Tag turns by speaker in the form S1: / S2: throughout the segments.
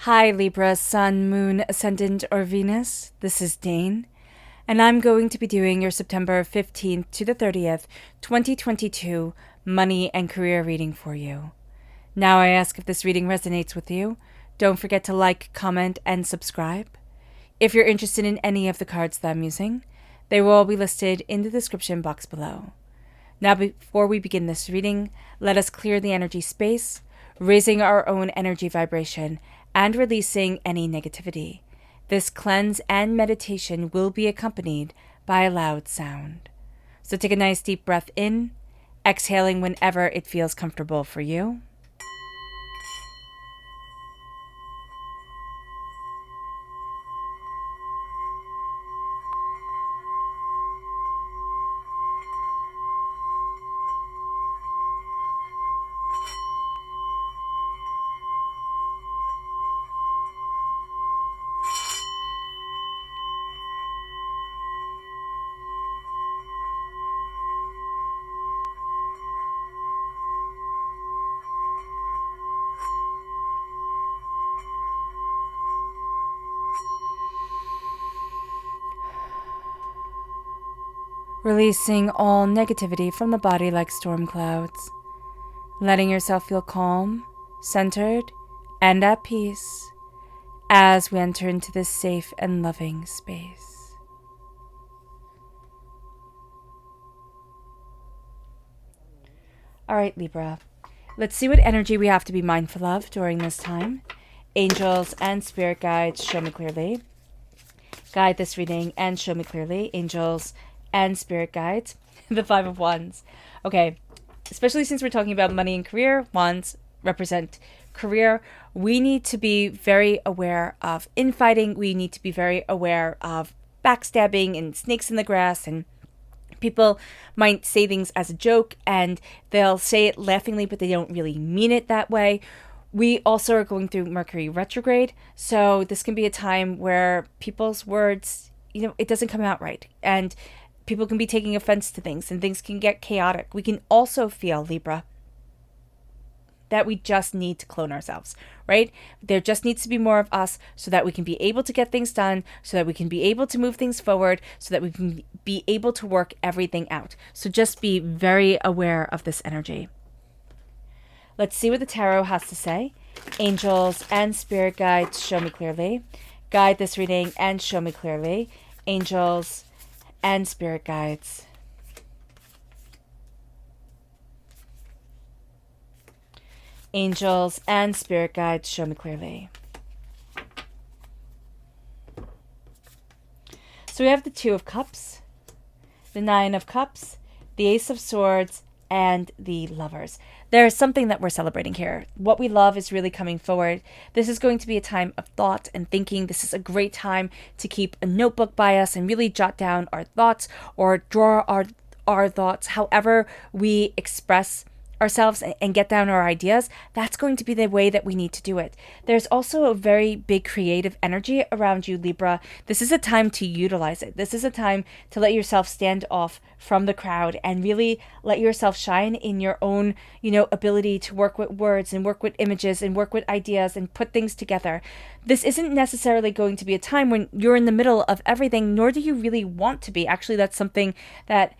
S1: Hi Libra, Sun, Moon, Ascendant, or Venus. This is Dane, and I'm going to be doing your September 15th to the 30th, 2022 money and career reading for you. Now I ask if this reading resonates with you. Don't forget to like, comment, and subscribe. If you're interested in any of the cards that I'm using, they will all be listed in the description box below. Now before we begin this reading, let us clear the energy space, raising our own energy vibration and releasing any negativity. This cleanse and meditation will be accompanied by a loud sound. So take a nice deep breath in, exhaling whenever it feels comfortable for you. Releasing all negativity from the body like storm clouds. Letting yourself feel calm, centered, and at peace as we enter into this safe and loving space. All right, Libra. Let's see what energy we have to be mindful of during this time. Angels and spirit guides, show me clearly. Guide this reading and show me clearly. Angels and spirit guides. The Five of Wands. Okay, especially since we're talking about money and career, wands represent career. We need to be very aware of infighting. We need to be very aware of backstabbing and snakes in the grass, and people might say things as a joke and they'll say it laughingly, but they don't really mean it that way. We also are going through Mercury retrograde, so this can be a time where people's words, it doesn't come out right, and people can be taking offense to things, and things can get chaotic. We can also feel, Libra, that we just need to clone ourselves, right? There just needs to be more of us so that we can be able to get things done, so that we can be able to move things forward, so that we can be able to work everything out. So just be very aware of this energy. Let's see what the tarot has to say. Angels and spirit guides, show me clearly. Guide this reading and show me clearly. Angels and spirit guides. Angels and spirit guides, show me clearly. So we have the Two of Cups, the Nine of Cups, the Ace of Swords, and the Lovers. There is something that we're celebrating here. What we love is really coming forward. This is going to be a time of thought and thinking. This is a great time to keep a notebook by us and really jot down our thoughts or draw our thoughts, however we express ourselves and get down our ideas. That's going to be the way that we need to do it. There's also a very big creative energy around you, Libra. This is a time to utilize it. This is a time to let yourself stand off from the crowd and really let yourself shine in your own, ability to work with words and work with images and work with ideas and put things together. This isn't necessarily going to be a time when you're in the middle of everything, nor do you really want to be. Actually, that's something that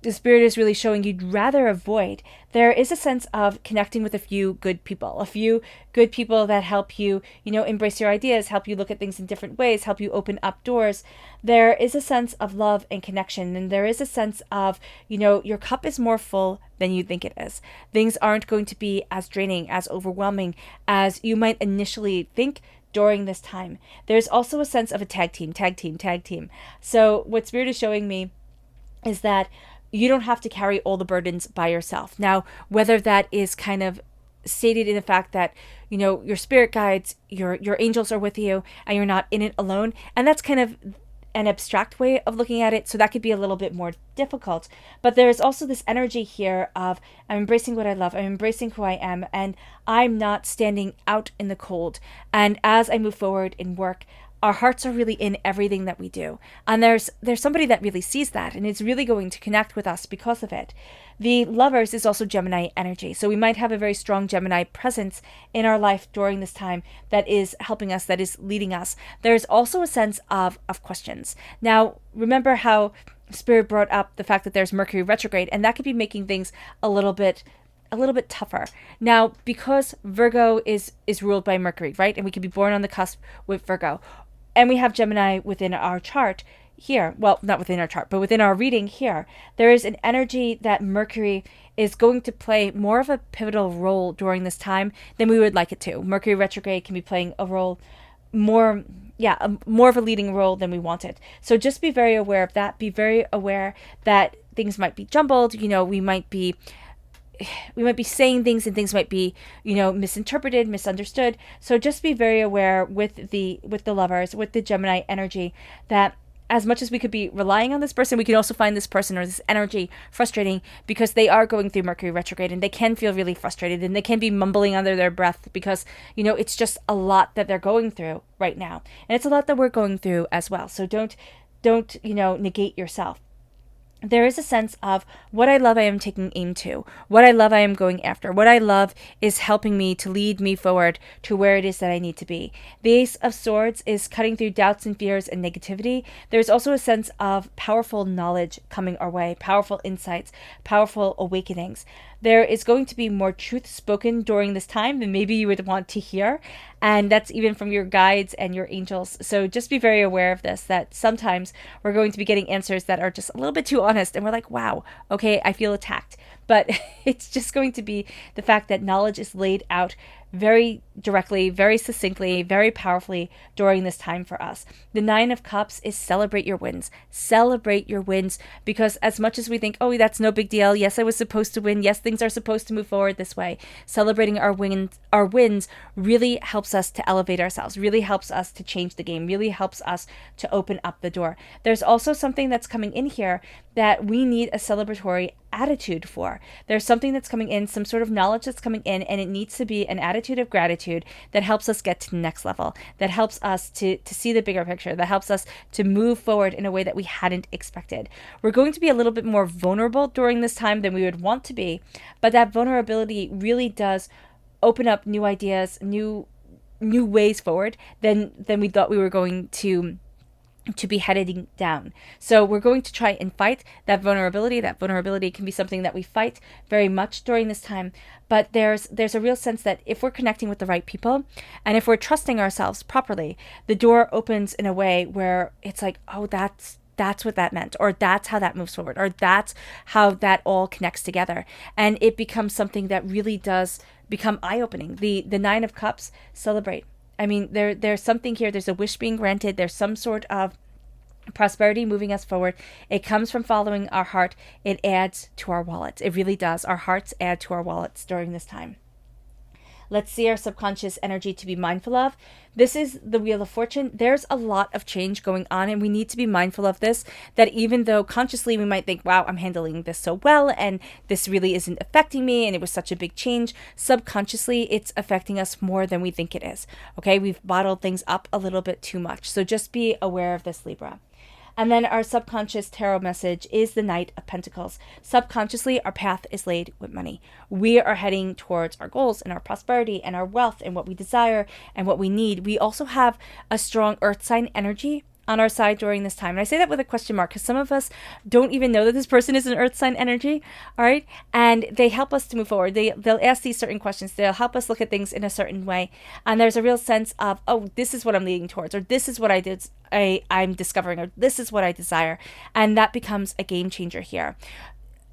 S1: the spirit is really showing you'd rather avoid. There is a sense of connecting with a few good people that help you, embrace your ideas, help you look at things in different ways, help you open up doors. There is a sense of love and connection, and there is a sense of, your cup is more full than you think it is. Things aren't going to be as draining, as overwhelming as you might initially think during this time. There's also a sense of a tag team. So what spirit is showing me is that you don't have to carry all the burdens by yourself. Now, whether that is kind of stated in the fact that, your spirit guides, your angels are with you and you're not in it alone. And that's kind of an abstract way of looking at it. So that could be a little bit more difficult. But there's also this energy here of I'm embracing what I love. I'm embracing who I am. And I'm not standing out in the cold. And as I move forward in work, our hearts are really in everything that we do. And there's somebody that really sees that and is really going to connect with us because of it. The Lovers is also Gemini energy. So we might have a very strong Gemini presence in our life during this time that is helping us, that is leading us. There's also a sense of questions. Now, remember how Spirit brought up the fact that there's Mercury retrograde, and that could be making things a little bit tougher. Now, because Virgo is ruled by Mercury, right? And we could be born on the cusp with Virgo. And we have Gemini within our chart here. Well, not within our chart, but within our reading here. There is an energy that Mercury is going to play more of a pivotal role during this time than we would like it to. Mercury retrograde can be playing a role more of a leading role than we want it. So just be very aware of that. Be very aware that things might be jumbled. We might be saying things and things might be, misinterpreted, misunderstood. So just be very aware with the Lovers, with the Gemini energy, that as much as we could be relying on this person, we can also find this person or this energy frustrating because they are going through Mercury retrograde and they can feel really frustrated and they can be mumbling under their breath because, it's just a lot that they're going through right now. And it's a lot that we're going through as well. So don't negate yourself. There is a sense of what I love I am taking aim to, what I love I am going after, what I love is helping me to lead me forward to where it is that I need to be. The Ace of Swords is cutting through doubts and fears and negativity. There's also a sense of powerful knowledge coming our way, powerful insights, powerful awakenings. There is going to be more truth spoken during this time than maybe you would want to hear. And that's even from your guides and your angels. So just be very aware of this, that sometimes we're going to be getting answers that are just a little bit too honest. And we're like, wow, okay, I feel attacked. But it's just going to be the fact that knowledge is laid out very directly, very succinctly, very powerfully during this time for us. The Nine of Cups is celebrate your wins. Celebrate your wins, because as much as we think, oh, that's no big deal. Yes, I was supposed to win. Yes, things are supposed to move forward this way. Celebrating our wins really helps us to elevate ourselves, really helps us to change the game, really helps us to open up the door. There's also something that's coming in here that we need a celebratory attitude for. There's something that's coming in, some sort of knowledge that's coming in, and it needs to be an attitude of gratitude that helps us get to the next level, that helps us to see the bigger picture, that helps us to move forward in a way that we hadn't expected. We're going to be a little bit more vulnerable during this time than we would want to be, but that vulnerability really does open up new ideas, new ways forward than we thought we were going to be heading down. So we're going to try and fight that vulnerability. That vulnerability can be something that we fight very much during this time. But there's a real sense that if we're connecting with the right people and if we're trusting ourselves properly, the door opens in a way where it's like, oh, that's what that meant, or that's how that moves forward, or that's how that all connects together. And it becomes something that really does become eye-opening. The Nine of Cups, celebrate. I mean, there's something here. There's a wish being granted. There's some sort of prosperity moving us forward. It comes from following our heart. It adds to our wallets. It really does. Our hearts add to our wallets during this time. Let's see our subconscious energy to be mindful of. This is the Wheel of Fortune. There's a lot of change going on, and we need to be mindful of this, that even though consciously we might think, wow, I'm handling this so well, and this really isn't affecting me, and it was such a big change, subconsciously it's affecting us more than we think it is. Okay, we've bottled things up a little bit too much. So just be aware of this, Libra. And then our subconscious tarot message is the Knight of Pentacles. Subconsciously, our path is laid with money. We are heading towards our goals and our prosperity and our wealth and what we desire and what we need. We also have a strong earth sign energy on our side during this time. And I say that with a question mark because some of us don't even know that this person is an earth sign energy, all right? And they help us to move forward. They'll ask these certain questions. They'll help us look at things in a certain way. And there's a real sense of, oh, this is what I'm leading towards, or this is what I'm discovering, or this is what I desire. And that becomes a game changer here.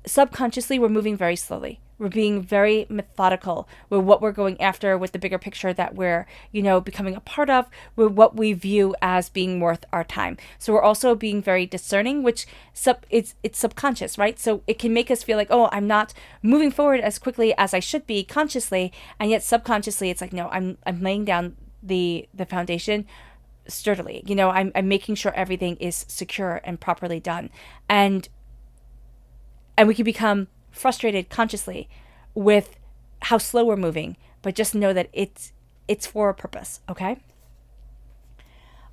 S1: Subconsciously, we're moving very slowly. We're being very methodical with what we're going after, with the bigger picture that we're, becoming a part of, with what we view as being worth our time. So we're also being very discerning, which it's subconscious, right? So it can make us feel like, oh, I'm not moving forward as quickly as I should be consciously, and yet subconsciously it's like, no, I'm laying down the foundation sturdily. I'm making sure everything is secure and properly done. And we can become frustrated consciously with how slow we're moving, but just know that it's for a purpose, okay?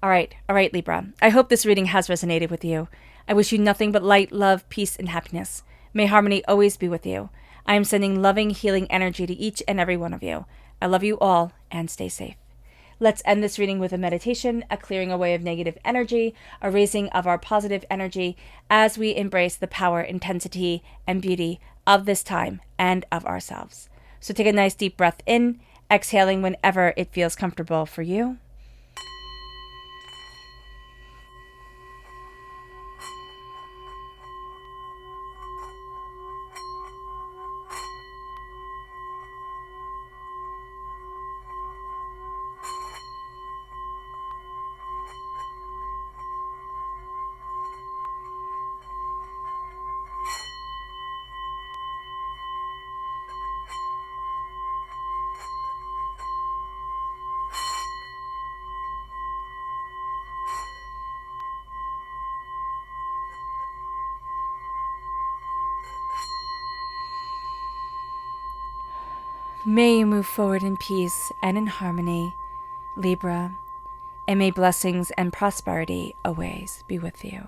S1: All right, Libra. I hope this reading has resonated with you. I wish you nothing but light, love, peace, and happiness. May harmony always be with you. I am sending loving, healing energy to each and every one of you. I love you all, and stay safe. Let's end this reading with a meditation, a clearing away of negative energy, a raising of our positive energy as we embrace the power, intensity, and beauty of this time and of ourselves. So take a nice deep breath in, exhaling whenever it feels comfortable for you. May you move forward in peace and in harmony, Libra, and may blessings and prosperity always be with you.